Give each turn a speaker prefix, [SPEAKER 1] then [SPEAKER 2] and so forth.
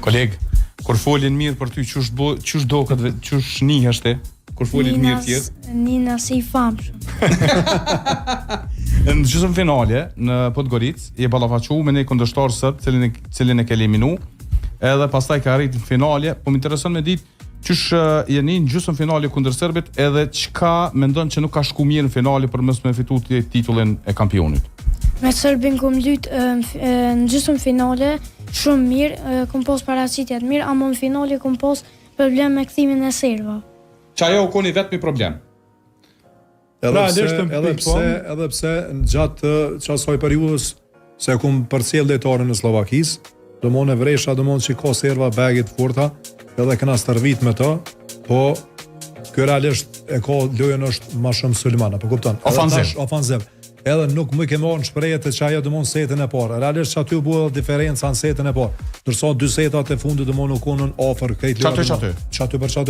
[SPEAKER 1] Koleg, kur folin mirë për ty, çush do këtë, çush nihesh ti? Kur folin mirë tjetër?
[SPEAKER 2] Nina si i famshëm.
[SPEAKER 1] Në gjysmë finale në Podgoricë je ballafaqu me një kundërshtar sërb, cilin e ke eliminu, edhe pastaj ka arritur në finale, po më intereson me ditë qysh jeni në gjysmë finale kundër serbit, edhe çka mendon që nuk ka shku mirë në finale për mos me fitu titullin e kampionit.
[SPEAKER 2] Me Serbin kom lyt në gjysmë finale shumë mirë, kom pas paraqitje të mirë, ama në finale kom pas problem me kthimin e serva.
[SPEAKER 1] Qa ajo u koni vetëmi problem?
[SPEAKER 3] Edhe pse në gjatë çasaj periudhës se kum përcjell lojtarën e Slovakisë, domon e vresha domon që ka serva bagit forta, edhe kena stërvit me to, po ky realisht e ka lojën është më shumë sulman, apo kupton? Ofanziv. Edhe nuk më ke marrë në shprehje të çaja domon setën e parë. Realisht që aty u bua diferenca në setën e parë. Ndërsa dy setat e fundit domon u konën afër këtë lojë. Çaty për çaty.